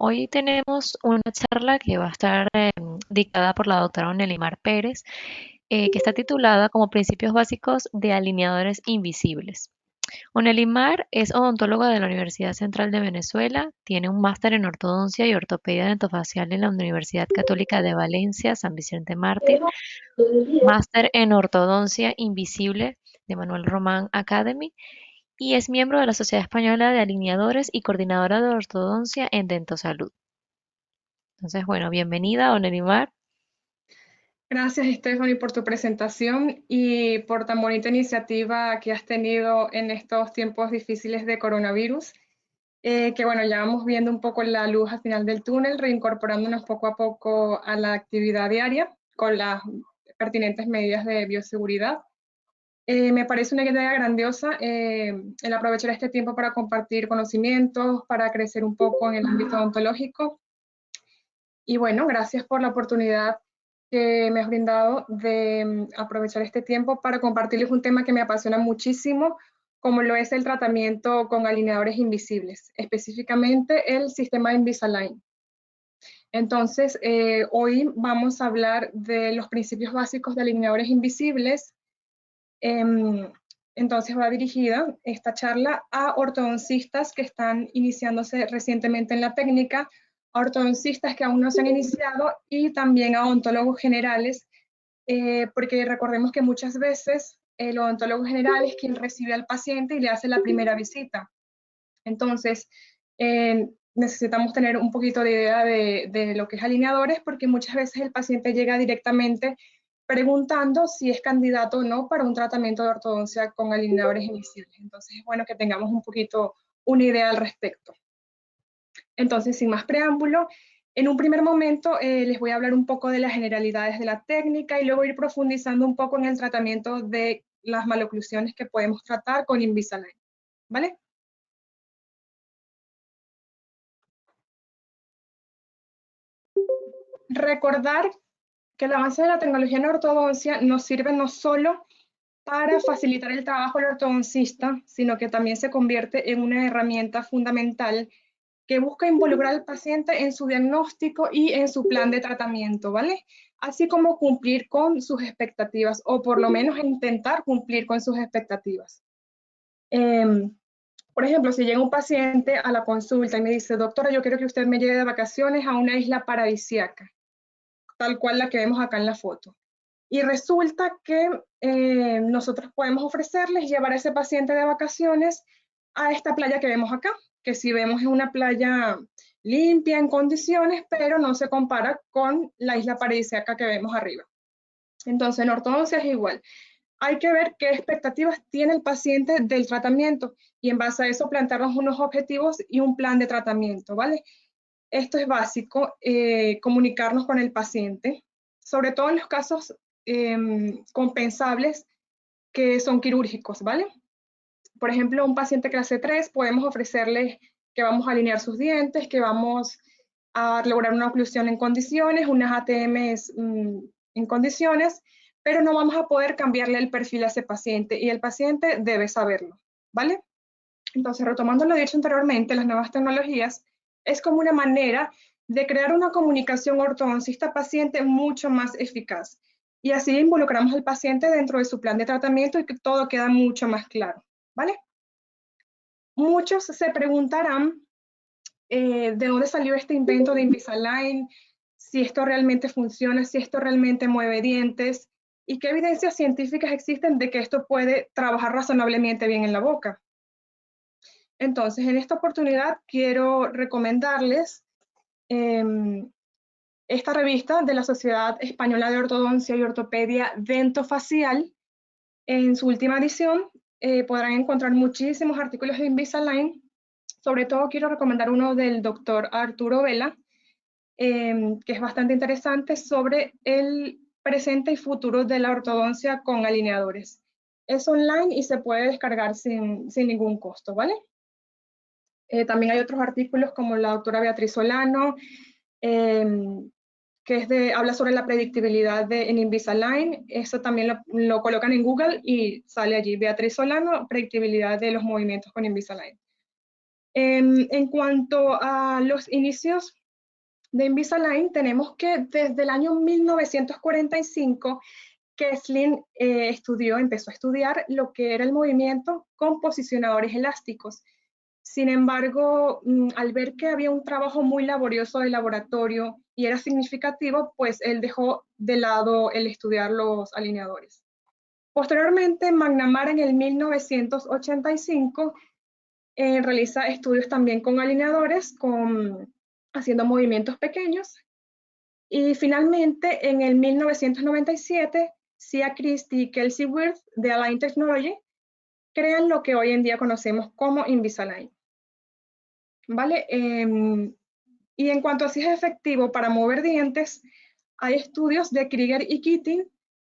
Hoy tenemos una charla que va a estar dictada por la doctora Onelimar Pérez, que está titulada como Principios Básicos de Alineadores Invisibles. Onelimar es odontóloga de la Universidad Central de Venezuela, tiene un máster en ortodoncia y ortopedia dentofacial en la Universidad Católica de Valencia, San Vicente Mártir, máster en ortodoncia invisible de Manuel Román Academy y es miembro de la Sociedad Española de Alineadores y coordinadora de ortodoncia en Dentosalud. Entonces, bueno, bienvenida, don Elimar. Gracias, Stephanie, por tu presentación y por tan bonita iniciativa que has tenido en estos tiempos difíciles de coronavirus. Que bueno, ya vamos viendo un poco la luz al final del túnel, reincorporándonos poco a poco a la actividad diaria con las pertinentes medidas de bioseguridad. Me parece una idea grandiosa el aprovechar este tiempo para compartir conocimientos, para crecer un poco en el ámbito odontológico. Y bueno, gracias por la oportunidad que me has brindado de aprovechar este tiempo para compartirles un tema que me apasiona muchísimo, como lo es el tratamiento con alineadores invisibles, específicamente el sistema Invisalign. Entonces, hoy vamos a hablar de los principios básicos de alineadores invisibles. Em, entonces va dirigida esta charla a ortodoncistas que están iniciándose recientemente en la técnica, a ortodoncistas que aún no se han iniciado y también a odontólogos generales, porque recordemos que muchas veces el odontólogo general es quien recibe al paciente y le hace la primera visita. Entonces, necesitamos tener un poquito de idea de lo que es alineadores, porque muchas veces el paciente llega directamente preguntando si es candidato o no para un tratamiento de ortodoncia con alineadores invisibles. Entonces es bueno que tengamos un poquito una idea al respecto. Entonces, sin más preámbulo, en un primer momento les voy a hablar un poco de las generalidades de la técnica y luego ir profundizando un poco en el tratamiento de las maloclusiones que podemos tratar con Invisalign. ¿Vale? Recordar que el avance de la tecnología en ortodoncia nos sirve no solo para facilitar el trabajo del ortodoncista, sino que también se convierte en una herramienta fundamental que busca involucrar al paciente en su diagnóstico y en su plan de tratamiento, ¿vale? Así como cumplir con sus expectativas, o por lo menos intentar cumplir con sus expectativas. Por ejemplo, si llega un paciente a la consulta y me dice, doctora, yo quiero que usted me lleve de vacaciones a una isla paradisíaca, tal cual la que vemos acá en la foto. Y resulta que nosotros podemos ofrecerles llevar a ese paciente de vacaciones a esta playa que vemos acá, que si vemos es una playa limpia, en condiciones, pero no se compara con la isla paradisíaca que vemos arriba. Entonces, en ortodoncia es igual. Hay que ver qué expectativas tiene el paciente del tratamiento y en base a eso plantearnos unos objetivos y un plan de tratamiento, ¿vale? Esto es básico, comunicarnos con el paciente, sobre todo en los casos compensables que son quirúrgicos, ¿vale? Por ejemplo, un paciente clase 3 podemos ofrecerle que vamos a alinear sus dientes, que vamos a lograr una oclusión en condiciones, unas ATMs en condiciones, pero no vamos a poder cambiarle el perfil a ese paciente y el paciente debe saberlo, ¿vale? Entonces, retomando lo dicho anteriormente, las nuevas tecnologías es como una manera de crear una comunicación ortodoncista-paciente mucho más eficaz. Y así involucramos al paciente dentro de su plan de tratamiento y que todo queda mucho más claro, ¿vale? Muchos se preguntarán de dónde salió este invento de Invisalign, si esto realmente funciona, si esto realmente mueve dientes y qué evidencias científicas existen de que esto puede trabajar razonablemente bien en la boca. Entonces, en esta oportunidad quiero recomendarles eh, esta revista de la Sociedad Española de Ortodoncia y Ortopedia Dentofacial. En su última edición podrán encontrar muchísimos artículos de Invisalign. Sobre todo quiero recomendar uno del doctor Arturo Vela, que es bastante interesante sobre el presente y futuro de la ortodoncia con alineadores. Es online y se puede descargar sin ningún costo, ¿vale? También hay otros artículos como la doctora Beatriz Solano, eh, habla sobre la predictibilidad en Invisalign. Eso también lo colocan en Google y sale allí. Beatriz Solano, predictibilidad de los movimientos con Invisalign. En cuanto a los inicios de Invisalign, tenemos que desde el año 1945, Kesslin empezó a estudiar lo que era el movimiento con posicionadores elásticos. Sin embargo, al ver que había un trabajo muy laborioso de laboratorio y era significativo, pues él dejó de lado el estudiar los alineadores. Posteriormente, McNamara en el 1985 realiza estudios también con alineadores, haciendo movimientos pequeños. Y finalmente, en el 1997, Sia Christie y Kelsey Wirth de Align Technology crean lo que hoy en día conocemos como Invisalign. ¿Vale? Y en cuanto a si es efectivo para mover dientes, hay estudios de Krieger y Keating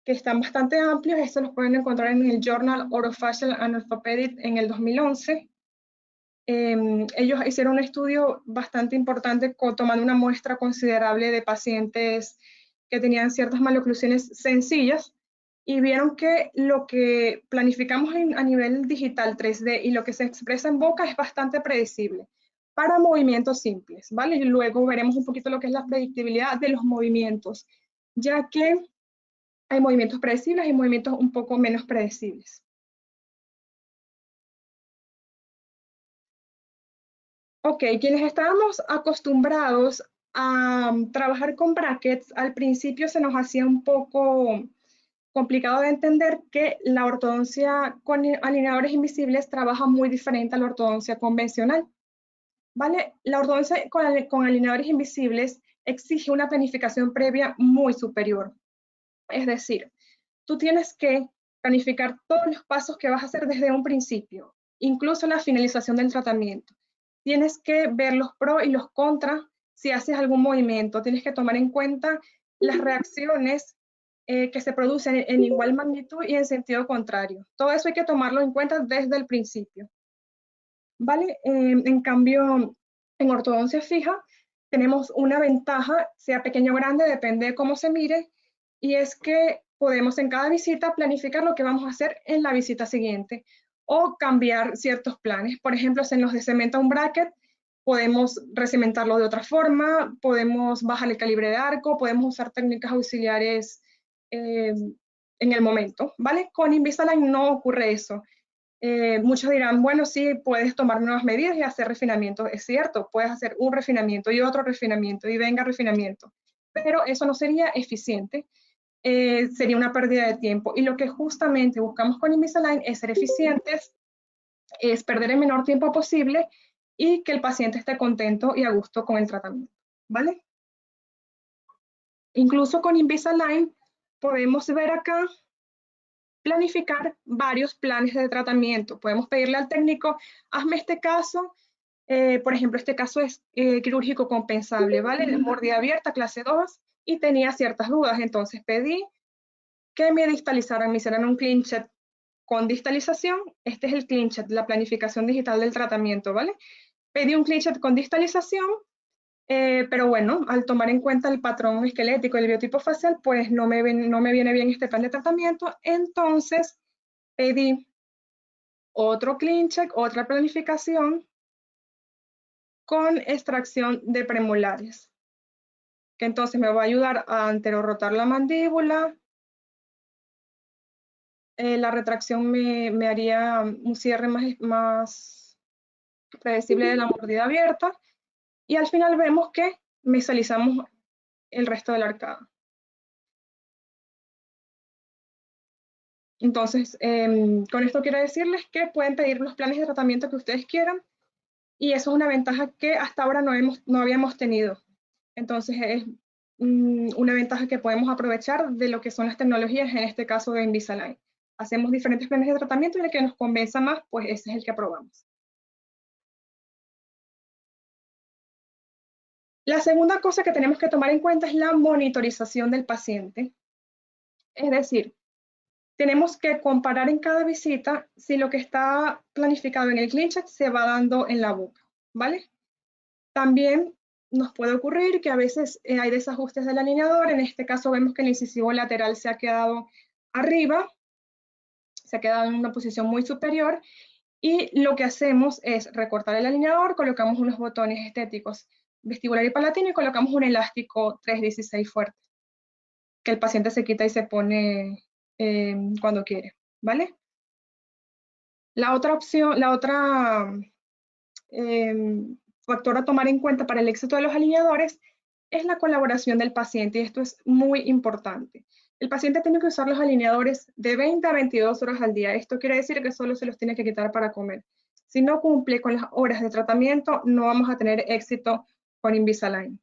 que están bastante amplios. Estos los pueden encontrar en el Journal Orofacial and Orthopedic en el 2011. Ellos hicieron un estudio bastante importante tomando una muestra considerable de pacientes que tenían ciertas maloclusiones sencillas y vieron que lo que planificamos a nivel digital 3D y lo que se expresa en boca es bastante predecible para movimientos simples, ¿vale? Y luego veremos un poquito lo que es la predictibilidad de los movimientos, ya que hay movimientos predecibles y movimientos un poco menos predecibles. Ok, quienes estábamos acostumbrados a trabajar con brackets, al principio se nos hacía un poco complicado de entender que la ortodoncia con alineadores invisibles trabaja muy diferente a la ortodoncia convencional, ¿vale? La ortodoncia con alineadores invisibles exige una planificación previa muy superior. Es decir, tú tienes que planificar todos los pasos que vas a hacer desde un principio, incluso la finalización del tratamiento. Tienes que ver los pros y los contras si haces algún movimiento. Tienes que tomar en cuenta las reacciones que se producen en igual magnitud y en sentido contrario. Todo eso hay que tomarlo en cuenta desde el principio. ¿Vale? En cambio, en ortodoncia fija tenemos una ventaja, sea pequeño o grande, depende de cómo se mire, y es que podemos en cada visita planificar lo que vamos a hacer en la visita siguiente o cambiar ciertos planes. Por ejemplo, si nos cementa un bracket, podemos recementarlo de otra forma, podemos bajar el calibre de arco, podemos usar técnicas auxiliares en el momento, ¿vale? Con Invisalign no ocurre eso. Muchos dirán, bueno, sí, puedes tomar nuevas medidas y hacer refinamiento. Es cierto, puedes hacer un refinamiento y otro refinamiento y venga refinamiento, pero eso no sería eficiente, sería una pérdida de tiempo. Y lo que justamente buscamos con Invisalign es ser eficientes, es perder el menor tiempo posible y que el paciente esté contento y a gusto con el tratamiento, ¿vale? Incluso con Invisalign podemos ver acá planificar varios planes de tratamiento. Podemos pedirle al técnico, hazme este caso, por ejemplo, este caso es quirúrgico compensable, ¿vale? Mordida abierta, clase 2, y tenía ciertas dudas, entonces pedí que me distalizaran, me hicieran un clinchet con distalización. Este es el clinchet, la planificación digital del tratamiento, ¿vale? Pedí un clinchet con distalización, pero bueno, al tomar en cuenta el patrón esquelético y el biotipo facial, pues no me viene bien este plan de tratamiento, entonces pedí otro clean check, otra planificación con extracción de premolares, que entonces me va a ayudar a anterorrotar la mandíbula. La retracción me haría un cierre más predecible de la mordida abierta. Y al final vemos que mesalizamos el resto de la arcada. Entonces, con esto quiero decirles que pueden pedir los planes de tratamiento que ustedes quieran y eso es una ventaja que hasta ahora no habíamos tenido. Entonces, es una ventaja que podemos aprovechar de lo que son las tecnologías, en este caso de Invisalign. Hacemos diferentes planes de tratamiento y el que nos convenza más, pues ese es el que aprobamos. La segunda cosa que tenemos que tomar en cuenta es la monitorización del paciente. Es decir, tenemos que comparar en cada visita si lo que está planificado en el ClinCheck se va dando en la boca, ¿vale? También nos puede ocurrir que a veces hay desajustes del alineador. En este caso vemos que el incisivo lateral se ha quedado arriba, se ha quedado en una posición muy superior Y lo que hacemos es recortar el alineador, colocamos unos botones estéticos vestibular y palatino y colocamos un elástico 316 fuerte, que el paciente se quita y se pone cuando quiere, ¿vale? La otra opción, la otra factor a tomar en cuenta para el éxito de los alineadores es la colaboración del paciente y esto es muy importante. El paciente tiene que usar los alineadores de 20 a 22 horas al día. Esto quiere decir que solo se los tiene que quitar para comer. Si no cumple con las horas de tratamiento, no vamos a tener éxito con Invisalign.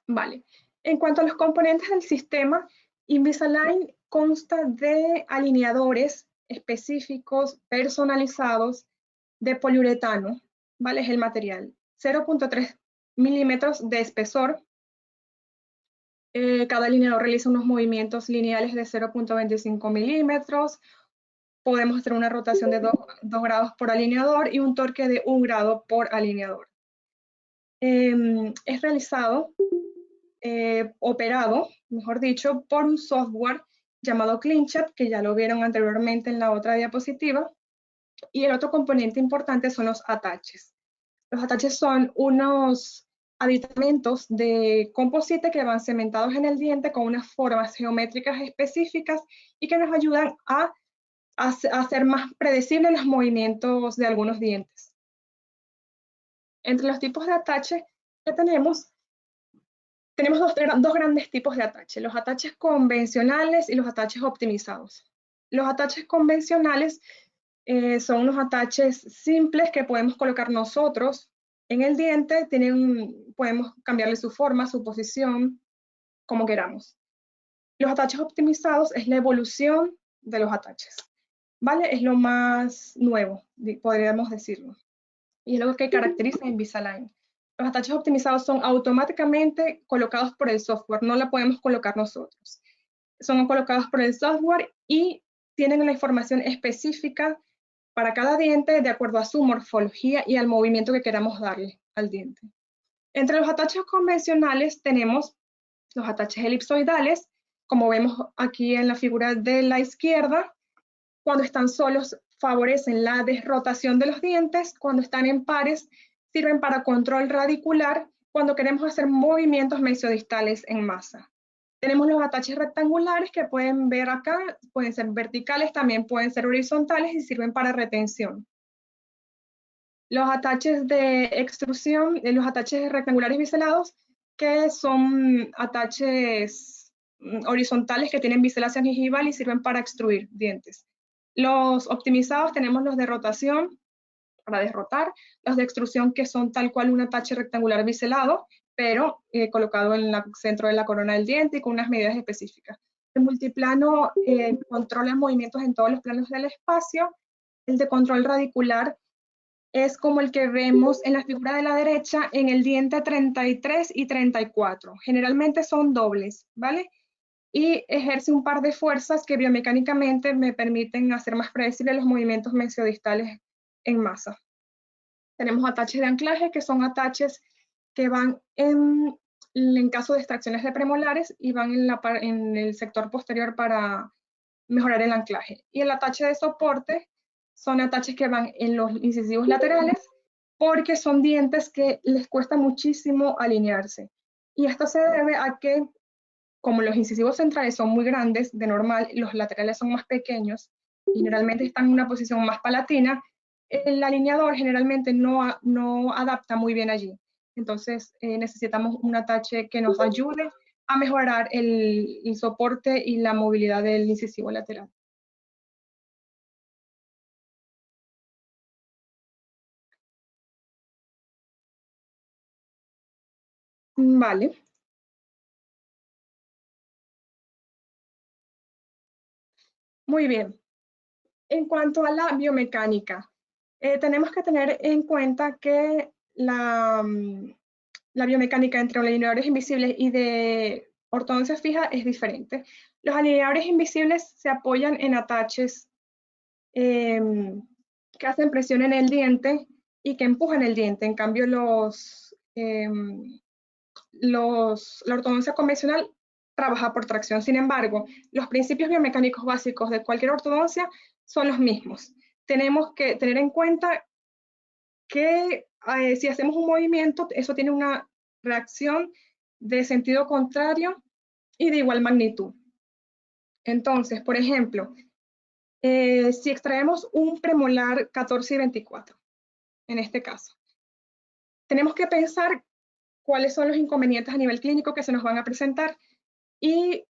Vale. En cuanto a los componentes del sistema, Invisalign consta de alineadores específicos, personalizados, de poliuretano, ¿vale? Es el material. 0.3 milímetros de espesor. Cada alineador realiza unos movimientos lineales de 0.25 milímetros. Podemos hacer una rotación de 2 grados por alineador y un torque de 1 grado por alineador. Es realizado, operado, mejor dicho, por un software llamado CleanChat, que ya lo vieron anteriormente en la otra diapositiva. Y el otro componente importante son los ataches. Los ataches son unos aditamentos de composite que van cementados en el diente con unas formas geométricas específicas y que nos ayudan a hacer más predecibles los movimientos de algunos dientes. Entre los tipos de atache que tenemos dos grandes tipos de ataches, los ataches convencionales y los ataches optimizados. Los ataches convencionales son unos ataches simples que podemos colocar nosotros en el diente, podemos cambiarle su forma, su posición, como queramos. Los ataches optimizados es la evolución de los ataches, ¿vale? Es lo más nuevo, podríamos decirlo. Y es lo que caracteriza a Invisalign. Los ataches optimizados son automáticamente colocados por el software, no la podemos colocar nosotros. Son colocados por el software y tienen la información específica para cada diente de acuerdo a su morfología y al movimiento que queramos darle al diente. Entre los ataches convencionales tenemos los ataches elipsoidales, como vemos aquí en la figura de la izquierda. Cuando están solos favorecen la desrotación de los dientes, cuando están en pares sirven para control radicular cuando queremos hacer movimientos mesiodistales en masa. Tenemos los ataches rectangulares que pueden ver acá, pueden ser verticales, también pueden ser horizontales y sirven para retención. Los ataches de extrusión, los ataches rectangulares biselados, que son ataches horizontales que tienen biselación gingival y sirven para extruir dientes. Los optimizados tenemos los de rotación, para derrotar, los de extrusión que son tal cual un atache rectangular biselado, pero colocado en el centro de la corona del diente y con unas medidas específicas. El multiplano controla movimientos en todos los planos del espacio. El de control radicular es como el que vemos en la figura de la derecha en el diente 33 y 34. Generalmente son dobles, ¿vale? Y ejerce un par de fuerzas que biomecánicamente me permiten hacer más predecibles los movimientos mesiodistales en masa. Tenemos ataches de anclaje, que son ataches que van en caso de extracciones de premolares y van en el sector posterior para mejorar el anclaje. Y el atache de soporte son ataches que van en los incisivos laterales porque son dientes que les cuesta muchísimo alinearse. Y esto se debe a que, como los incisivos centrales son muy grandes, de normal, los laterales son más pequeños y generalmente están en una posición más palatina, el alineador generalmente no adapta muy bien allí. Entonces necesitamos un atache que nos ayude a mejorar el soporte y la movilidad del incisivo lateral. Vale. Muy bien. En cuanto a la biomecánica, tenemos que tener en cuenta que la biomecánica entre alineadores invisibles y de ortodoncia fija es diferente. Los alineadores invisibles se apoyan en ataches que hacen presión en el diente y que empujan el diente. En cambio, la ortodoncia convencional trabaja por tracción. Sin embargo, los principios biomecánicos básicos de cualquier ortodoncia son los mismos. Tenemos que tener en cuenta que si hacemos un movimiento, eso tiene una reacción de sentido contrario y de igual magnitud. Entonces, por ejemplo, si extraemos un premolar 14 y 24, en este caso, tenemos que pensar cuáles son los inconvenientes a nivel clínico que se nos van a presentar y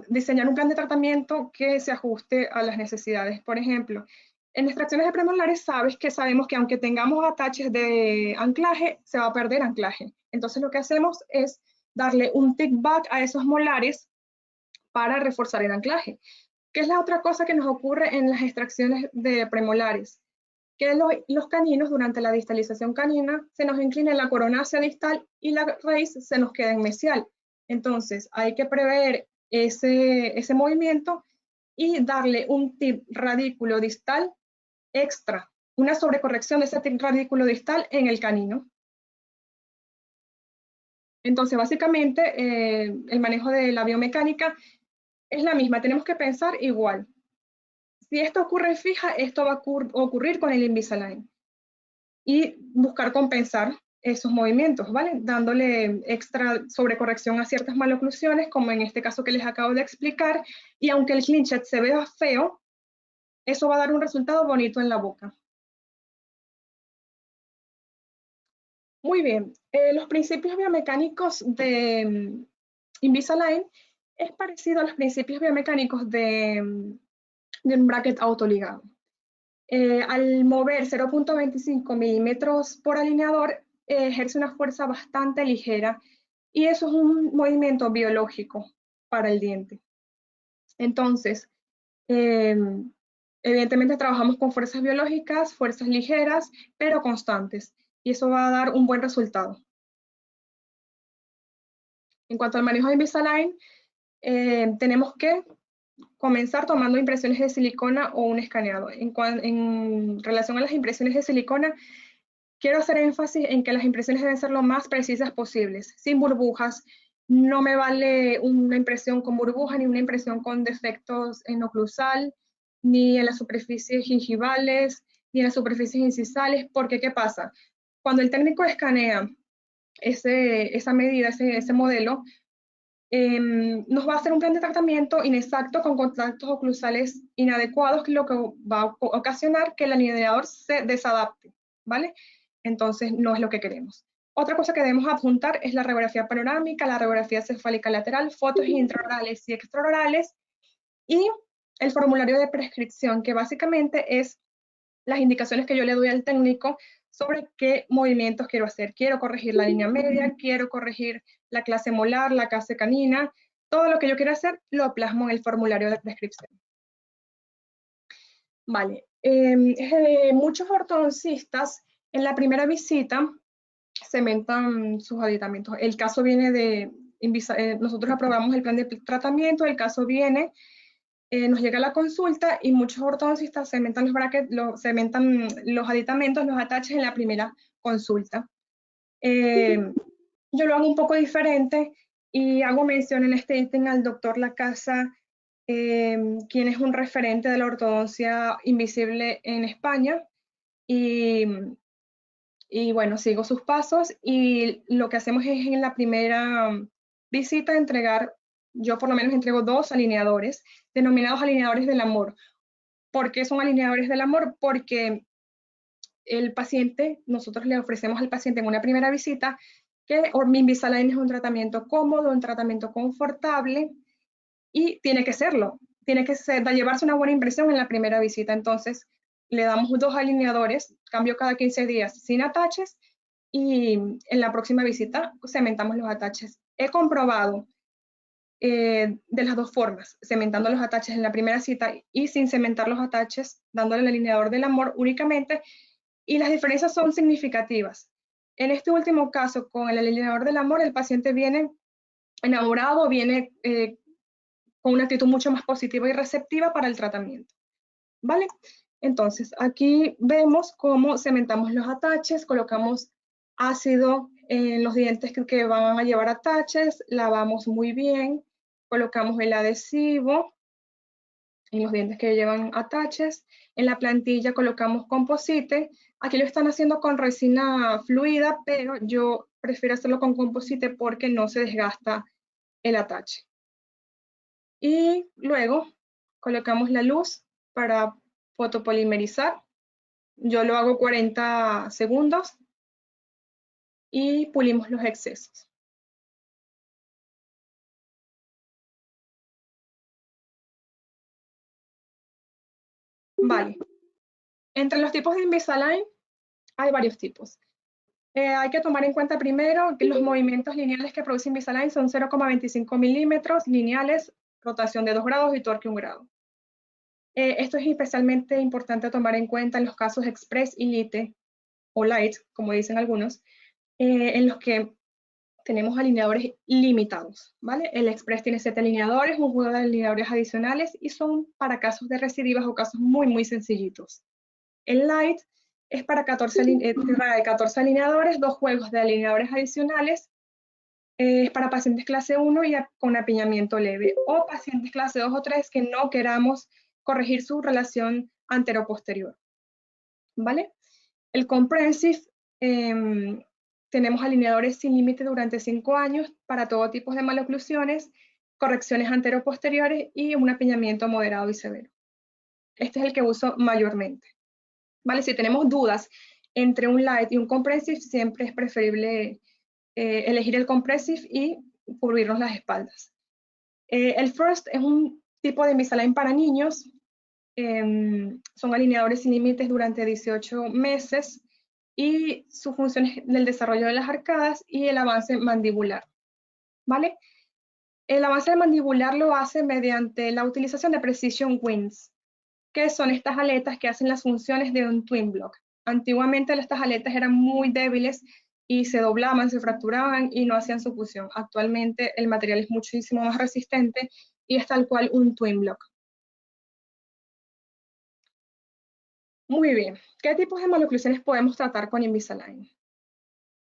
diseñar un plan de tratamiento que se ajuste a las necesidades. Por ejemplo, en extracciones de premolares sabemos que aunque tengamos ataches de anclaje, se va a perder anclaje. Entonces lo que hacemos es darle un tick back a esos molares para reforzar el anclaje. ¿Qué es la otra cosa que nos ocurre en las extracciones de premolares? Que los caninos durante la distalización canina se nos inclina la corona hacia distal y la raíz se nos queda en mesial. Entonces hay que prever ese movimiento y darle un tip radículo distal extra, una sobrecorrección de ese tip radículo distal en el canino. Entonces básicamente el manejo de la biomecánica es la misma, tenemos que pensar igual. Si esto ocurre fija, esto va a ocurrir con el Invisalign. Y buscar compensar esos movimientos, ¿vale? Dándole extra sobrecorrección a ciertas maloclusiones, como en este caso que les acabo de explicar, y aunque el clinchet se vea feo, eso va a dar un resultado bonito en la boca. Muy bien, los principios biomecánicos de Invisalign es parecido a los principios biomecánicos de un bracket autoligado. Al mover 0.25 milímetros por alineador, ejerce una fuerza bastante ligera y eso es un movimiento biológico para el diente. Entonces, evidentemente trabajamos con fuerzas biológicas, fuerzas ligeras, pero constantes, y eso va a dar un buen resultado. En cuanto al manejo de Invisalign, tenemos que comenzar tomando impresiones de silicona o un escaneado. En relación a las impresiones de silicona, quiero hacer énfasis en que las impresiones deben ser lo más precisas posibles, sin burbujas. No me vale una impresión con burbuja ni una impresión con defectos en oclusal, ni en las superficies gingivales, ni en las superficies incisales, porque ¿qué pasa? Cuando el técnico escanea esa medida, ese modelo, nos va a hacer un plan de tratamiento inexacto con contactos oclusales inadecuados, que lo que va a ocasionar que el alineador se desadapte, ¿vale? Entonces no es lo que queremos. Otra cosa que debemos adjuntar es la radiografía panorámica, la radiografía cefálica lateral, fotos intraorales y extraorales y el formulario de prescripción, que básicamente es las indicaciones que yo le doy al técnico sobre qué movimientos quiero hacer. Quiero corregir la línea media, quiero corregir la clase molar, la clase canina, todo lo que yo quiera hacer lo plasmo en el formulario de prescripción. Vale, muchos ortodoncistas en la primera visita cementan sus aditamentos. El caso viene de, nosotros aprobamos el plan de tratamiento, el caso viene, nos llega la consulta y muchos ortodoncistas cementan los brackets, cementan los aditamentos, los ataches en la primera consulta. Yo lo hago un poco diferente y hago mención en este ítem al doctor Lacasa, quien es un referente de la ortodoncia invisible en España. Y bueno, sigo sus pasos y lo que hacemos es en la primera visita entregar, yo por lo menos entrego 2 alineadores, denominados alineadores del amor. ¿Por qué son alineadores del amor? Porque el paciente, nosotros le ofrecemos al paciente en una primera visita que Invisalign es un tratamiento cómodo, un tratamiento confortable y tiene que serlo, tiene que llevarse una buena impresión en la primera visita. Entonces, le damos 2 alineadores, cambio cada 15 días sin ataches y en la próxima visita cementamos los ataches. He comprobado de las 2 formas, cementando los ataches en la primera cita y sin cementar los ataches, dándole el alineador del amor únicamente, y las diferencias son significativas. En este último caso, con el alineador del amor, el paciente viene enamorado, viene con una actitud mucho más positiva y receptiva para el tratamiento. ¿Vale? Entonces, aquí vemos cómo cementamos los ataches, colocamos ácido En los dientes que van a llevar ataches, lavamos muy bien, colocamos el adhesivo en los dientes que llevan ataches. En la plantilla colocamos composite. Aquí lo están haciendo con resina fluida, pero yo prefiero hacerlo con composite porque no se desgasta el atache. Y luego colocamos la luz para fotopolimerizar. Yo lo hago 40 segundos y pulimos los excesos. Vale. Entre los tipos de Invisalign hay varios tipos. Hay que tomar en cuenta primero que los movimientos lineales que produce Invisalign son 0,25 milímetros lineales, rotación de 2 grados y torque 1 grado. Esto es especialmente importante tomar en cuenta en los casos Express y Lite, o Light, como dicen algunos, en los que tenemos alineadores limitados, ¿vale? El Express tiene 7 alineadores, un juego de alineadores adicionales y son para casos de recidivas o casos muy, muy sencillitos. El Light es para 14 alineadores, 2 juegos de alineadores adicionales, es para pacientes clase 1 y con apiñamiento leve, o pacientes clase 2 o 3 que no queramos corregir su relación antero-posterior, ¿vale? El Comprehensive, tenemos alineadores sin límite durante 5 años para todo tipo de maloclusiones, correcciones antero-posteriores y un apiñamiento moderado y severo. Este es el que uso mayormente. ¿Vale? Si tenemos dudas entre un Light y un Comprehensive, siempre es preferible elegir el Comprehensive y cubrirnos las espaldas. El First es un tipo de Invisalign para niños. Son alineadores sin límites durante 18 meses y su función es el desarrollo de las arcadas y el avance mandibular. ¿Vale? El avance mandibular lo hace mediante la utilización de Precision Wings, que son estas aletas que hacen las funciones de un twin block. Antiguamente estas aletas eran muy débiles y se doblaban, se fracturaban y no hacían su función. Actualmente el material es muchísimo más resistente y es tal cual un twin block. Muy bien, ¿qué tipos de maloclusiones podemos tratar con Invisalign?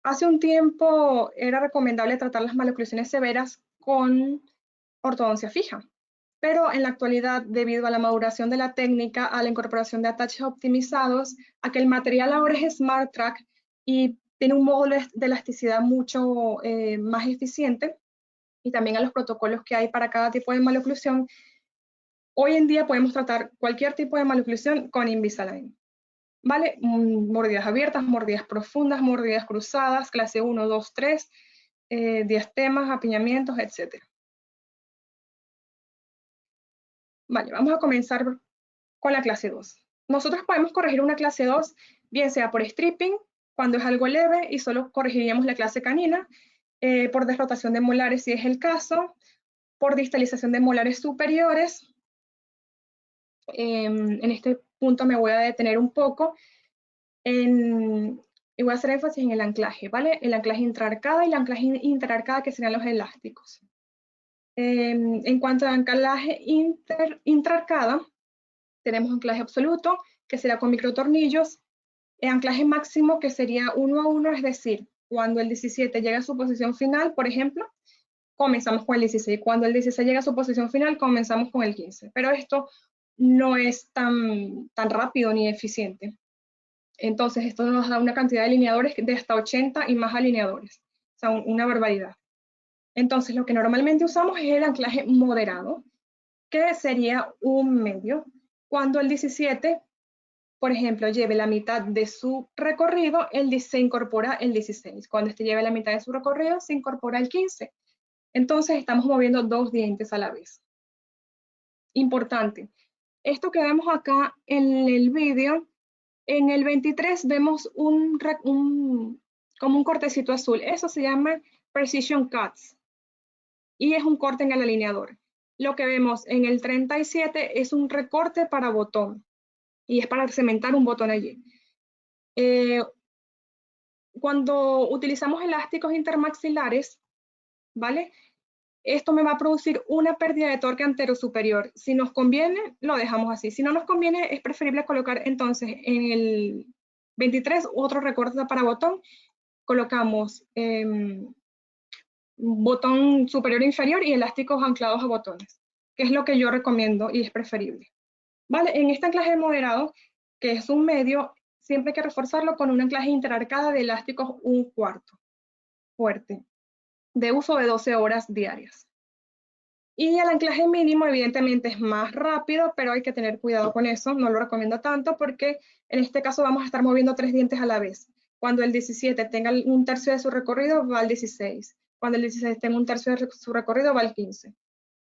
Hace un tiempo era recomendable tratar las maloclusiones severas con ortodoncia fija, pero en la actualidad, debido a la maduración de la técnica, a la incorporación de ataches optimizados, a que el material ahora es SmartTrack y tiene un módulo de elasticidad mucho más eficiente, y también a los protocolos que hay para cada tipo de maloclusión, hoy en día podemos tratar cualquier tipo de maloclusión con Invisalign. ¿Vale? Mordidas abiertas, mordidas profundas, mordidas cruzadas, clase 1, 2, 3, diastemas, apiñamientos, etc. Vale, vamos a comenzar con la clase 2. Nosotros podemos corregir una clase 2, bien sea por stripping, cuando es algo leve, y solo corregiríamos la clase canina, por desrotación de molares, si es el caso, por distalización de molares superiores. En este punto me voy a detener un poco y voy a hacer énfasis en el anclaje, ¿vale? El anclaje intraarcada y el anclaje interarcada, que serían los elásticos. En cuanto a anclaje intraarcada, tenemos anclaje absoluto, que será con microtornillos, anclaje máximo, que sería 1 a 1, es decir, cuando el 17 llega a su posición final, por ejemplo, comenzamos con el 16. Cuando el 16 llega a su posición final, comenzamos con el 15. Pero esto no es tan rápido ni eficiente. Entonces, esto nos da una cantidad de alineadores de hasta 80 y más alineadores. O sea, una barbaridad. Entonces, lo que normalmente usamos es el anclaje moderado, que sería un medio. Cuando el 17, por ejemplo, lleve la mitad de su recorrido, se incorpora el 16. Cuando este lleve la mitad de su recorrido, se incorpora el 15. Entonces, estamos moviendo 2 dientes a la vez. Importante. Esto que vemos acá en el vídeo, en el 23 vemos como un cortecito azul. Eso se llama Precision Cuts y es un corte en el alineador. Lo que vemos en el 37 es un recorte para botón y es para cementar un botón allí. Cuando utilizamos elásticos intermaxilares, ¿vale? Esto me va a producir una pérdida de torque antero superior. Si nos conviene, lo dejamos así. Si no nos conviene, es preferible colocar entonces en el 23 otro recorte para botón colocamos botón superior e inferior y elásticos anclados a botones, que es lo que yo recomiendo y es preferible. ¿Vale? En este anclaje moderado, que es un medio, siempre hay que reforzarlo con un anclaje interarcada de elásticos 1/4, fuerte, de uso de 12 horas diarias. Y el anclaje mínimo evidentemente es más rápido, pero hay que tener cuidado con eso, no lo recomiendo tanto porque en este caso vamos a estar moviendo 3 dientes a la vez. Cuando el 17 tenga un tercio de su recorrido, va al 16. Cuando el 16 tenga un tercio de su recorrido, va al 15.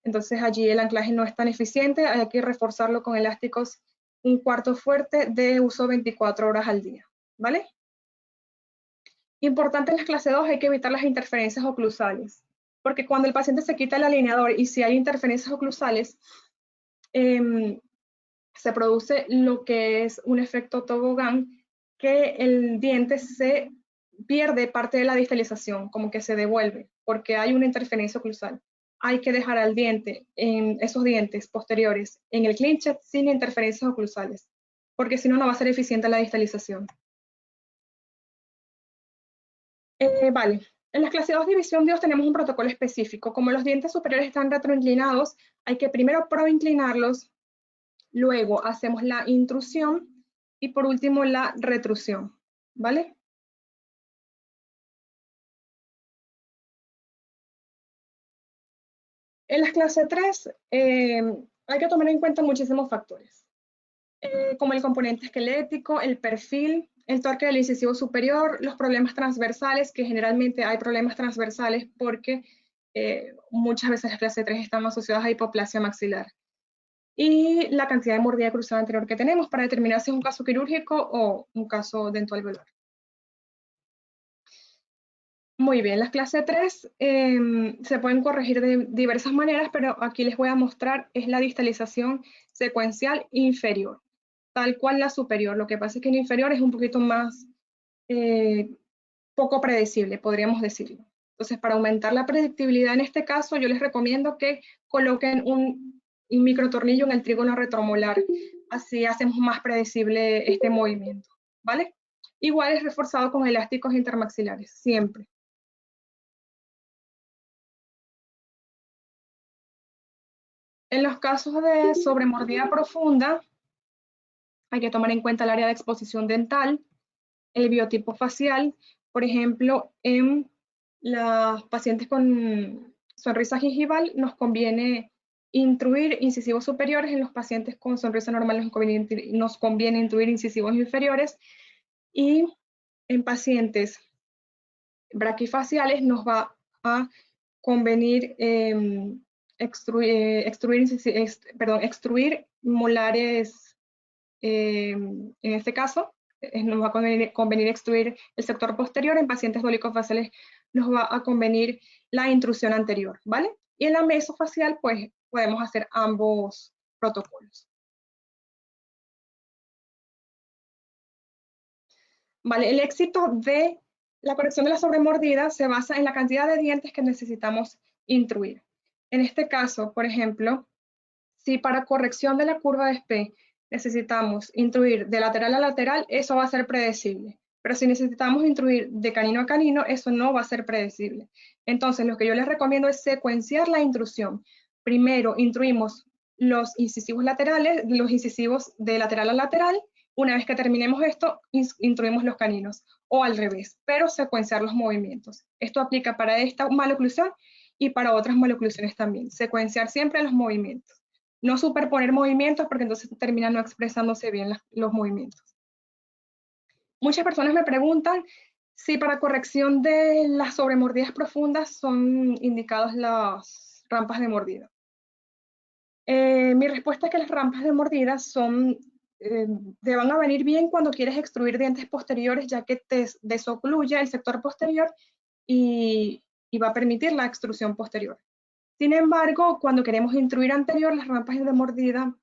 Entonces allí el anclaje no es tan eficiente, hay que reforzarlo con elásticos 1/4 fuerte de uso 24 horas al día, ¿vale? Importante en la clase 2 hay que evitar las interferencias oclusales, porque cuando el paciente se quita el alineador y si hay interferencias oclusales, se produce lo que es un efecto tobogán, que el diente se pierde parte de la distalización, como que se devuelve, porque hay una interferencia oclusal. Hay que dejar al diente, en esos dientes posteriores, en el clincher sin interferencias oclusales, porque si no, no va a ser eficiente la distalización. Vale, en la clase 2 división 2 tenemos un protocolo específico. Como los dientes superiores están retroinclinados, hay que primero proinclinarlos, luego hacemos la intrusión y por último la retrusión, ¿vale? En la clase 3 hay que tomar en cuenta muchísimos factores, como el componente esquelético, el perfil, el torque del incisivo superior, los problemas transversales, que generalmente hay problemas transversales porque muchas veces las clase 3 están asociadas a hipoplasia maxilar. Y la cantidad de mordida cruzada anterior que tenemos para determinar si es un caso quirúrgico o un caso dentoalveolar. Muy bien, las clases 3 se pueden corregir de diversas maneras, pero aquí les voy a mostrar es la distalización secuencial inferior, tal cual la superior. Lo que pasa es que en inferior es un poquito más poco predecible, podríamos decirlo. Entonces, para aumentar la predictibilidad en este caso, yo les recomiendo que coloquen un microtornillo en el trígono retromolar. Así hacemos más predecible este movimiento, ¿vale? Igual es reforzado con elásticos intermaxilares, siempre. En los casos de sobremordida profunda, hay que tomar en cuenta el área de exposición dental, el biotipo facial, por ejemplo, en las pacientes con sonrisa gingival nos conviene intruir incisivos superiores, en los pacientes con sonrisa normal nos conviene intruir incisivos inferiores y en pacientes braquifaciales nos va a convenir extruir molares, en este caso, nos va a convenir extruir el sector posterior, en pacientes dolicofaciales nos va a convenir la intrusión anterior, ¿vale? Y en la mesofacial, pues, podemos hacer ambos protocolos. Vale, el éxito de la corrección de la sobremordida se basa en la cantidad de dientes que necesitamos intruir. En este caso, por ejemplo, si para corrección de la curva de Spe necesitamos intruir de lateral a lateral, eso va a ser predecible. Pero si necesitamos intruir de canino a canino, eso no va a ser predecible. Entonces, lo que yo les recomiendo es secuenciar la intrusión. Primero intruimos los incisivos laterales, los incisivos de lateral a lateral. Una vez que terminemos esto, intruimos los caninos, o al revés, pero secuenciar los movimientos. Esto aplica para esta maloclusión y para otras maloclusiones también. Secuenciar siempre los movimientos. No superponer movimientos porque entonces terminan no expresándose bien los movimientos. Muchas personas me preguntan si para corrección de las sobremordidas profundas son indicadas las rampas de mordida. Mi respuesta es que las rampas de mordida te van a venir bien cuando quieres extruir dientes posteriores, ya que te desocluye el sector posterior y va a permitir la extrusión posterior. Sin embargo, cuando queremos intruir anterior, las rampas de mordida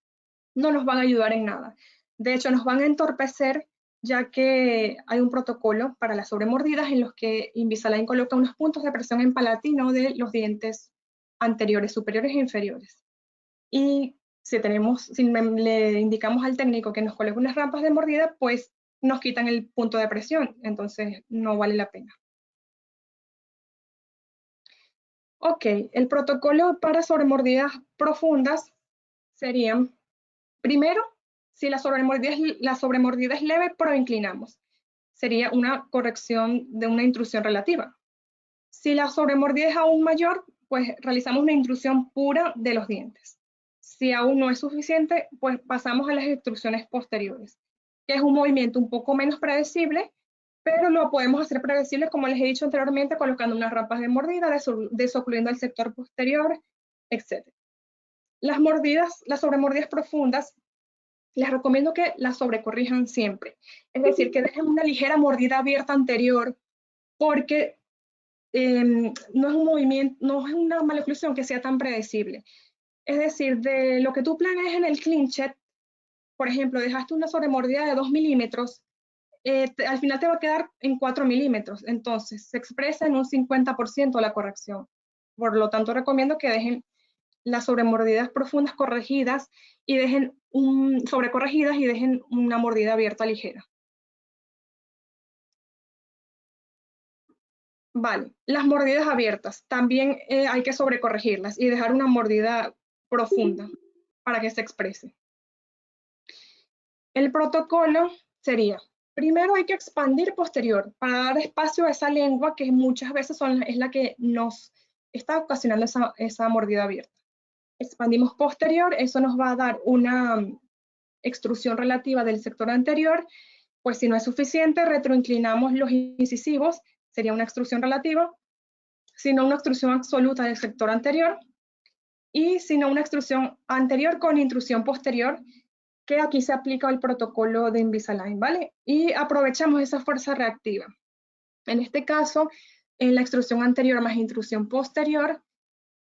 no nos van a ayudar en nada. De hecho, nos van a entorpecer, ya que hay un protocolo para las sobremordidas en los que Invisalign coloca unos puntos de presión en palatino de los dientes anteriores, superiores e inferiores. Y si le indicamos al técnico que nos coloque unas rampas de mordida, pues nos quitan el punto de presión, entonces no vale la pena. Ok, el protocolo para sobremordidas profundas serían, primero, si la sobremordida es leve, pero inclinamos. Sería una corrección de una intrusión relativa. Si la sobremordida es aún mayor, pues realizamos una intrusión pura de los dientes. Si aún no es suficiente, pues pasamos a las extrusiones posteriores, que es un movimiento un poco menos predecible, pero lo podemos hacer predecible, como les he dicho anteriormente, colocando unas rampas de mordida, desocluyendo el sector posterior, etc. Las sobremordidas profundas, les recomiendo que las sobrecorrijan siempre. Es decir, que dejen una ligera mordida abierta anterior, porque no es un movimiento, no es una maloclusión que sea tan predecible. Es decir, de lo que tú planeas en el clinchet, por ejemplo, dejaste una sobremordida de 2 milímetros, al final te va a quedar en 4 milímetros, entonces se expresa en un 50% la corrección. Por lo tanto, recomiendo que dejen las sobremordidas profundas corregidas y dejen sobrecorregidas y dejen una mordida abierta ligera. Vale, las mordidas abiertas también hay que sobrecorregirlas y dejar una mordida profunda para que se exprese. El protocolo sería, primero hay que expandir posterior para dar espacio a esa lengua que muchas veces es la que nos está ocasionando esa mordida abierta. Expandimos posterior, eso nos va a dar una extrusión relativa del sector anterior, pues si no es suficiente, retroinclinamos los incisivos, sería una extrusión relativa, sino una extrusión absoluta del sector anterior, y sino una extrusión anterior con intrusión posterior, que aquí se aplica el protocolo de Invisalign, ¿vale? Y aprovechamos esa fuerza reactiva. En este caso, en la extrusión anterior más intrusión posterior,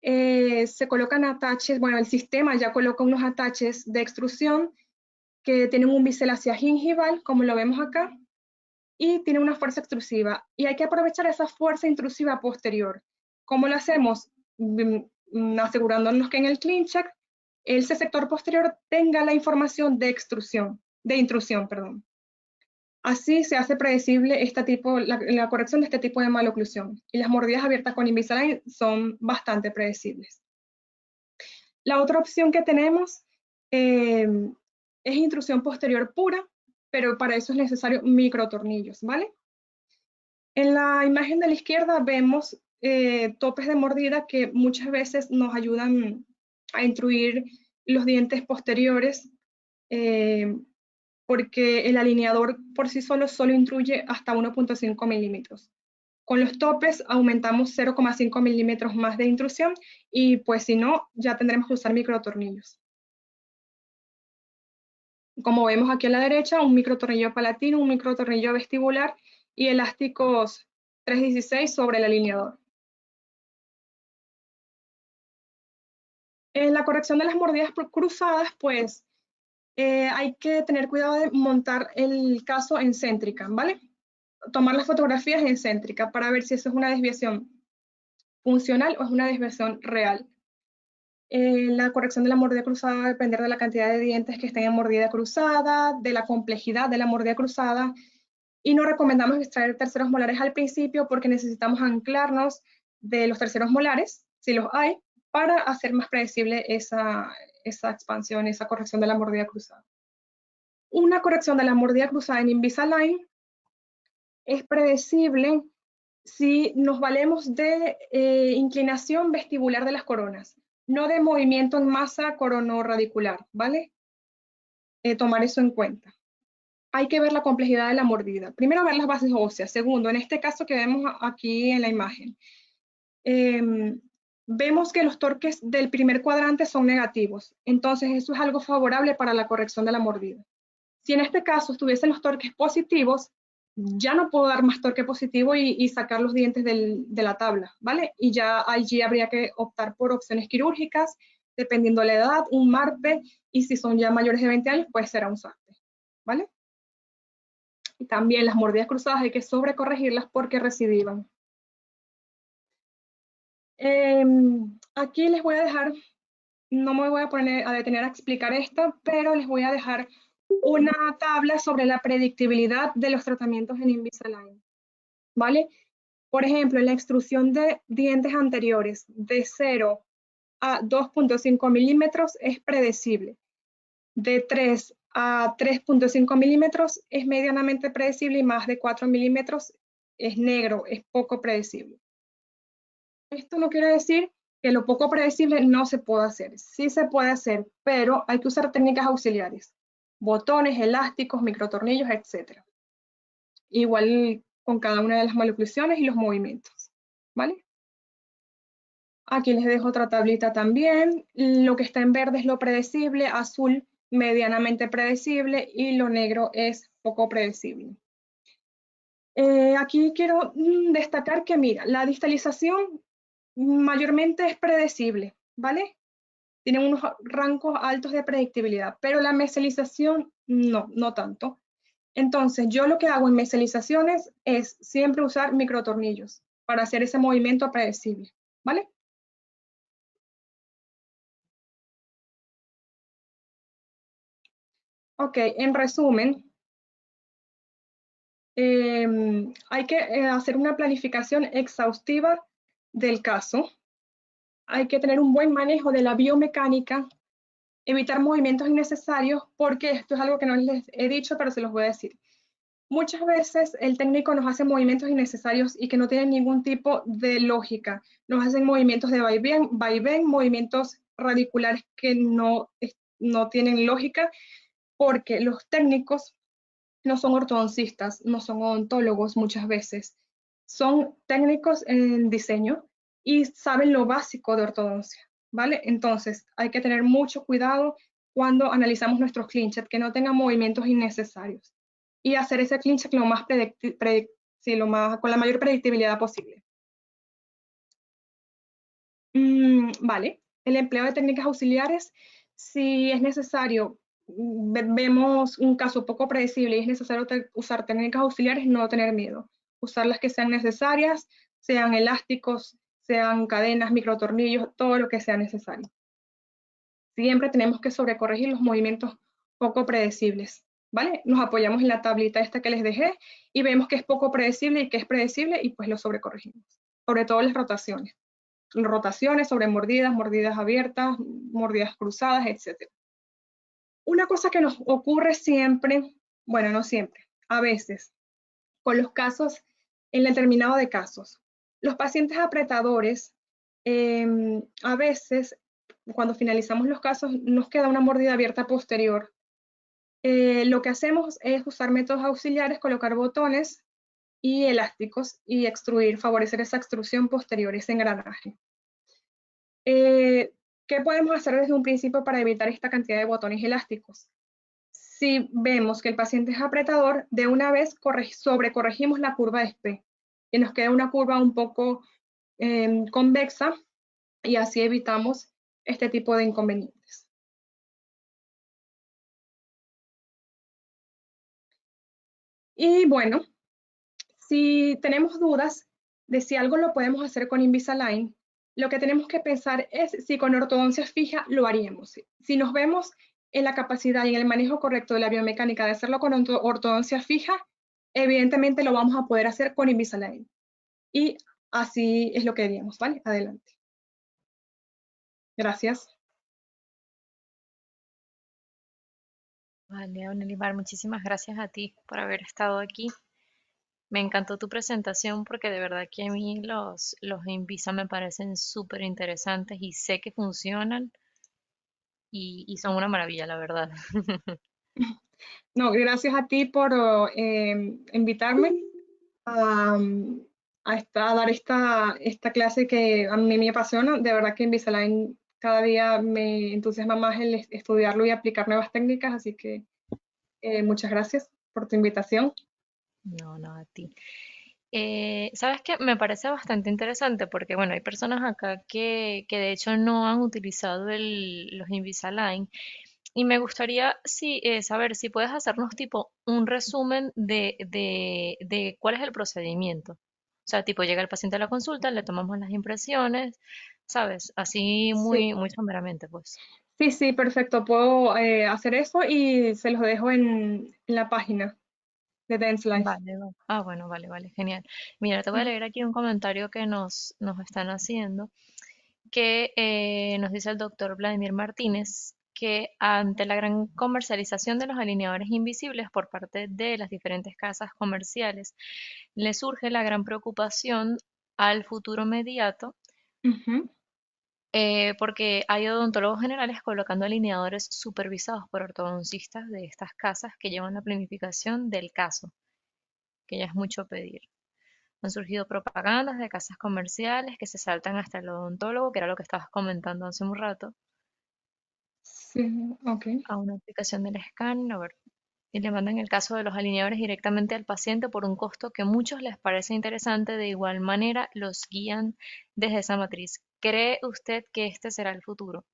se colocan ataches, bueno, el sistema ya coloca unos ataches de extrusión que tienen un bisel hacia gingival, como lo vemos acá, y tiene una fuerza extrusiva. Y hay que aprovechar esa fuerza intrusiva posterior. ¿Cómo lo hacemos? Asegurándonos que en el clean check ese sector posterior tenga la información de intrusión, perdón. Así se hace predecible la corrección de este tipo de maloclusión. Y las mordidas abiertas con Invisalign son bastante predecibles. La otra opción que tenemos es intrusión posterior pura, pero para eso es necesario microtornillos, ¿vale? En la imagen de la izquierda vemos topes de mordida que muchas veces nos ayudan a intruir los dientes posteriores, porque el alineador por sí solo intruye hasta 1.5 milímetros. Con los topes aumentamos 0,5 milímetros más de intrusión y pues si no, ya tendremos que usar microtornillos. Como vemos aquí a la derecha, un microtornillo palatino, un microtornillo vestibular y elásticos 316 sobre el alineador. En la corrección de las mordidas cruzadas, pues hay que tener cuidado de montar el caso en céntrica, ¿vale? Tomar las fotografías en céntrica para ver si eso es una desviación funcional o es una desviación real. La corrección de la mordida cruzada va a depender de la cantidad de dientes que estén en mordida cruzada, de la complejidad de la mordida cruzada, y no recomendamos extraer terceros molares al principio porque necesitamos anclarnos de los terceros molares, si los hay, para hacer más predecible esa expansión, esa corrección de la mordida cruzada. Una corrección de la mordida cruzada en Invisalign es predecible si nos valemos de inclinación vestibular de las coronas, no de movimiento en masa coronoradicular, ¿vale? Tomar eso en cuenta. Hay que ver la complejidad de la mordida. Primero, ver las bases óseas. Segundo, en este caso que vemos aquí en la imagen, vemos que los torques del primer cuadrante son negativos. Entonces, eso es algo favorable para la corrección de la mordida. Si en este caso estuviesen los torques positivos, ya no puedo dar más torque positivo y sacar los dientes de la tabla, ¿vale? Y ya allí habría que optar por opciones quirúrgicas, dependiendo de la edad, un MARPE, y si son ya mayores de 20 años, pues será un SARPE, ¿vale? Y también las mordidas cruzadas hay que sobrecorregirlas porque recidivan. Aquí les voy a dejar, no me voy a poner a detener a explicar esto, pero les voy a dejar una tabla sobre la predictibilidad de los tratamientos en Invisalign, ¿vale? Por ejemplo, en la extrusión de dientes anteriores de 0 a 2,5 milímetros es predecible. De 3 a 3,5 milímetros es medianamente predecible y más de 4 milímetros es negro, es poco predecible. Esto no quiere decir que lo poco predecible no se pueda hacer. Sí se puede hacer, pero hay que usar técnicas auxiliares, botones, elásticos, microtornillos, etc. Igual con cada una de las maloclusiones y los movimientos, ¿vale? Aquí les dejo otra tablita también. Lo que está en verde es lo predecible, azul medianamente predecible y lo negro es poco predecible. Aquí quiero destacar que, mira, la distalización mayormente es predecible, ¿vale? Tienen unos rangos altos de predictibilidad, pero la mesialización no tanto. Entonces, yo lo que hago en mesializaciones es siempre usar microtornillos para hacer ese movimiento predecible, ¿vale? Ok, en resumen, hay que hacer una planificación exhaustiva del caso. Hay que tener un buen manejo de la biomecánica, evitar movimientos innecesarios, porque esto es algo que no les he dicho, pero se los voy a decir. Muchas veces el técnico nos hace movimientos innecesarios y que no tienen ningún tipo de lógica. Nos hacen movimientos de vaivén, movimientos radiculares que no tienen lógica, porque los técnicos no son ortodoncistas, no son odontólogos muchas veces. Son técnicos en diseño y saben lo básico de ortodoncia, ¿vale? Entonces, hay que tener mucho cuidado cuando analizamos nuestros clinchers, que no tengan movimientos innecesarios. Y hacer ese clincher con la mayor predictibilidad posible. Vale, el empleo de técnicas auxiliares, si es necesario, vemos un caso poco predecible y es necesario usar técnicas auxiliares, no tener miedo. Usar las que sean necesarias, sean elásticos, sean cadenas, microtornillos, todo lo que sea necesario. Siempre tenemos que sobrecorregir los movimientos poco predecibles, ¿vale? Nos apoyamos en la tablita esta que les dejé y vemos que es poco predecible y que es predecible y pues lo sobrecorregimos. Sobre todo las rotaciones sobre mordidas, mordidas abiertas, mordidas cruzadas, etc. Una cosa que nos ocurre siempre, bueno, no siempre, a veces, con los casos, en determinado de casos, los pacientes apretadores, a veces, cuando finalizamos los casos, nos queda una mordida abierta posterior. Lo que hacemos es usar métodos auxiliares, colocar botones y elásticos y extruir, favorecer esa extrusión posterior, ese engranaje. ¿Qué podemos hacer desde un principio para evitar esta cantidad de botones elásticos? Si vemos que el paciente es apretador, de una vez sobrecorregimos la curva de SP, y nos queda una curva un poco convexa, y así evitamos este tipo de inconvenientes. Y bueno, si tenemos dudas de si algo lo podemos hacer con Invisalign, lo que tenemos que pensar es si con ortodoncia fija lo haríamos. Si nos vemos en la capacidad y en el manejo correcto de la biomecánica de hacerlo con ortodoncia fija, evidentemente lo vamos a poder hacer con Invisalign. Y así es lo que haríamos, ¿vale? Adelante. Gracias. Vale, Onelimar, muchísimas gracias a ti por haber estado aquí. Me encantó tu presentación porque de verdad que a mí los Invisa me parecen súper interesantes y sé que funcionan y son una maravilla, la verdad. No, gracias a ti por invitarme a, a dar esta clase que a mí me apasiona. De verdad que Invisalign cada día me entusiasma más el estudiarlo y aplicar nuevas técnicas, así que muchas gracias por tu invitación. No, no, a ti. ¿Sabes qué? Me parece bastante interesante porque, bueno, hay personas acá que de hecho no han utilizado los Invisalign y me gustaría saber si puedes hacernos tipo un resumen de cuál es el procedimiento. O sea, tipo, llega el paciente a la consulta, le tomamos las impresiones, ¿sabes? Así Sí, muy, muy someramente, pues. sí, perfecto. Puedo hacer eso y se los dejo en la página. de Dance Life. Vale, vale. Ah, bueno, vale, vale, genial. Mira, te voy a leer aquí un comentario que nos están haciendo, que nos dice el doctor Vladimir Martínez que ante la gran comercialización de los alineadores invisibles por parte de las diferentes casas comerciales, le surge la gran preocupación al futuro inmediato, Ujú. porque hay odontólogos generales colocando alineadores supervisados por ortodoncistas de estas casas que llevan la planificación del caso, que ya es mucho pedir. Han surgido propagandas de casas comerciales que se saltan hasta el odontólogo, que era lo que estabas comentando hace un rato, Sí, ok. a una aplicación del escáner, a ver, y le mandan el caso de los alineadores directamente al paciente por un costo que a muchos les parece interesante. De igual manera, los guían desde esa matriz. ¿Cree usted que este será el futuro?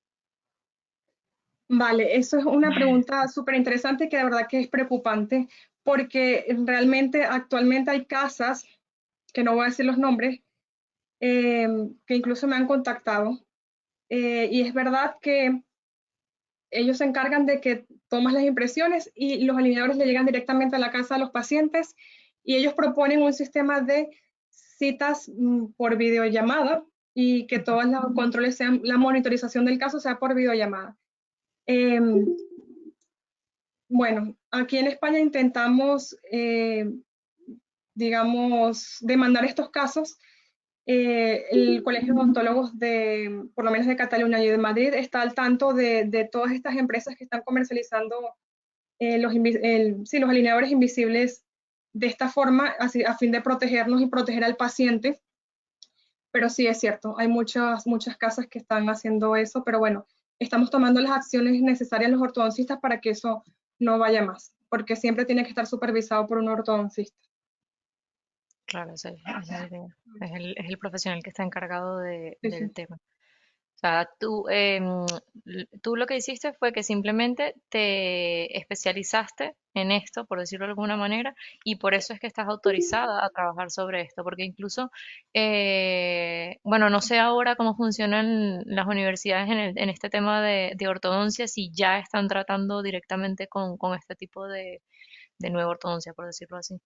Vale, eso es una pregunta súper interesante que de verdad que es preocupante porque realmente actualmente hay casas, que no voy a decir los nombres, que incluso me han contactado y es verdad que ellos se encargan de que tomas las impresiones y los alineadores le llegan directamente a la casa de los pacientes y ellos proponen un sistema de citas por videollamada y que todos los controles sean, la monitorización del caso sea por videollamada. Eh, bueno, aquí en España intentamos, digamos, demandar estos casos. El Colegio de Odontólogos de, por lo menos de Cataluña y de Madrid, está al tanto de todas estas empresas que están comercializando sí, los alineadores invisibles de esta forma, así, a fin de protegernos y proteger al paciente. Pero sí es cierto, hay muchas casas que están haciendo eso, pero bueno, estamos tomando las acciones necesarias los ortodoncistas para que eso no vaya más, porque siempre tiene que estar supervisado por un ortodoncista. Claro, esa es la idea. Es el profesional que está encargado Sí, del sí. tema. O sea, tú lo que hiciste fue que simplemente te especializaste en esto, por decirlo de alguna manera, y por eso es que estás autorizada a trabajar sobre esto, porque incluso, bueno, no sé ahora cómo funcionan las universidades en este tema de ortodoncia, si ya están tratando directamente con este tipo de nueva ortodoncia, por decirlo así.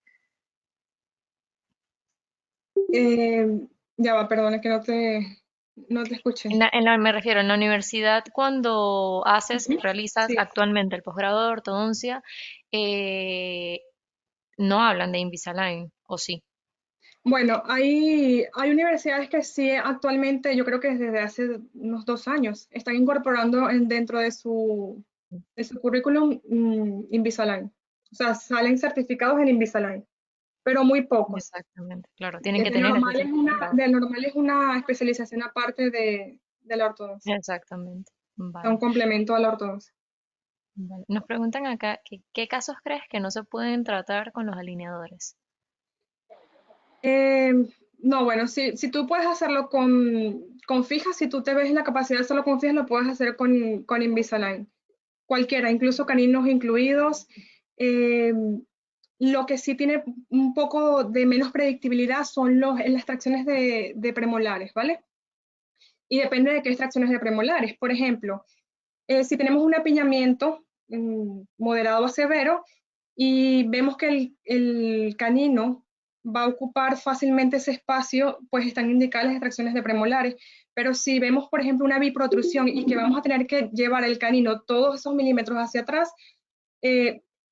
Ya va, perdona que no te escuché. Me refiero, en la universidad, cuando Ujú. realizas Sí, actualmente el posgrado de ortodoncia, eh, no hablan de Invisalign, ¿o sí? bueno, hay universidades que sí actualmente, yo creo que desde hace unos 2 años, están incorporando dentro de su currículum Invisalign. O sea, salen certificados en Invisalign, pero muy pocos. Exactamente, claro, tienen que tener ese certificado. De normal es una especialización aparte de la ortodoncia, Exactamente. un Vale, complemento a la ortodoncia. vale. Nos preguntan acá que, ¿qué casos crees que no se pueden tratar con los alineadores? Eh, no, bueno, si tú puedes hacerlo con fijas, si tú te ves en la capacidad de hacerlo con fijas, lo puedes hacer con Invisalign. Cualquiera, incluso caninos incluidos. Eh, lo que sí tiene un poco de menos predictibilidad son las extracciones de premolares, ¿vale? Y depende de qué extracciones de premolares. Por ejemplo, si tenemos un apiñamiento moderado a severo y vemos que el canino va a ocupar fácilmente ese espacio, pues están indicadas las extracciones de premolares. Pero si vemos, por ejemplo, una biprotrusión y que vamos a tener que llevar el canino todos esos milímetros hacia atrás,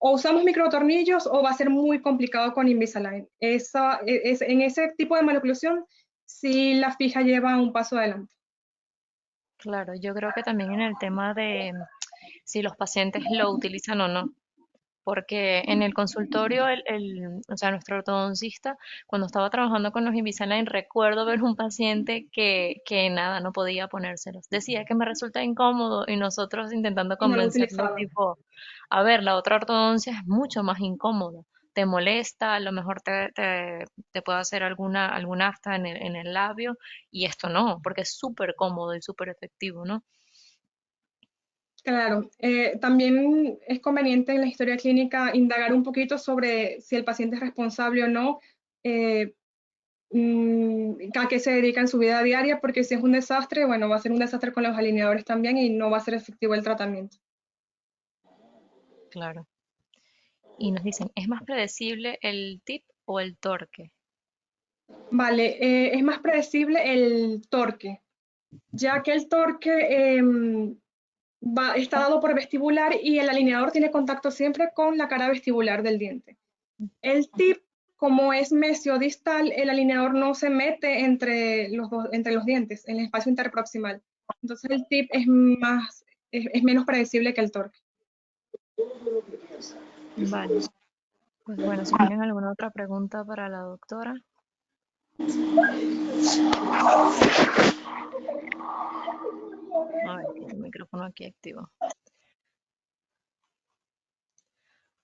o usamos microtornillos o va a ser muy complicado con Invisalign. En ese tipo de maloclusión, sí la fija lleva un paso adelante. Claro, yo creo que también en el tema de si los pacientes lo utilizan o no. Porque en el consultorio, o sea, nuestro ortodoncista, cuando estaba trabajando con los Invisalign, recuerdo ver un paciente que nada, no podía ponérselos. Decía que me resulta incómodo y nosotros intentando Y no lo he convencerlo, utilizado. tipo, a ver, la otra ortodoncia es mucho más incómoda. Te molesta, a lo mejor te puede hacer alguna afta en el labio y esto no, porque es súper cómodo y súper efectivo, ¿no? Claro, también es conveniente en la historia clínica indagar un poquito sobre si el paciente es responsable o no, eh, a qué se dedica en su vida diaria, porque si es un desastre, bueno, va a ser un desastre con los alineadores también y no va a ser efectivo el tratamiento. Claro. Y nos dicen, ¿es más predecible el tip o el torque? Vale, es más predecible el torque, ya que el torque está dado por vestibular y el alineador tiene contacto siempre con la cara vestibular del diente. El tip, como es mesiodistal, el alineador no se mete entre los dientes, en el espacio interproximal. Entonces el tip es menos predecible que el torque. Vale, pues bueno, si tienen alguna otra pregunta para la doctora. A ver, que el micrófono aquí activo.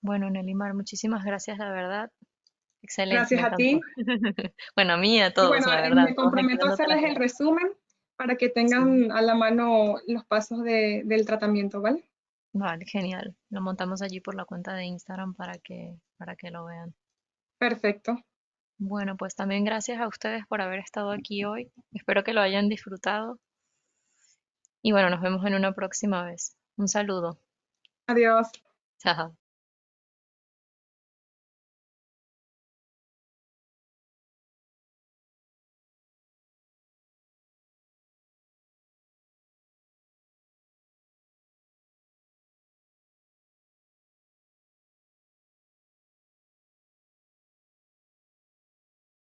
Bueno, Nelimar, muchísimas gracias, la verdad. Excelente, me Gracias a encantó. ti. Bueno, a mí y a Y todos, bueno, la verdad, me todos aquí comprometo a dándote las hacerles el gracias. resumen para que Sí, tengan a la mano los pasos del tratamiento, ¿vale? vale, genial. Lo montamos allí por la cuenta de Instagram para que lo vean. Perfecto. Bueno, pues también gracias a ustedes por haber estado aquí hoy. Espero que lo hayan disfrutado. Y bueno, nos vemos en una próxima vez. Un saludo. Adiós. Chao.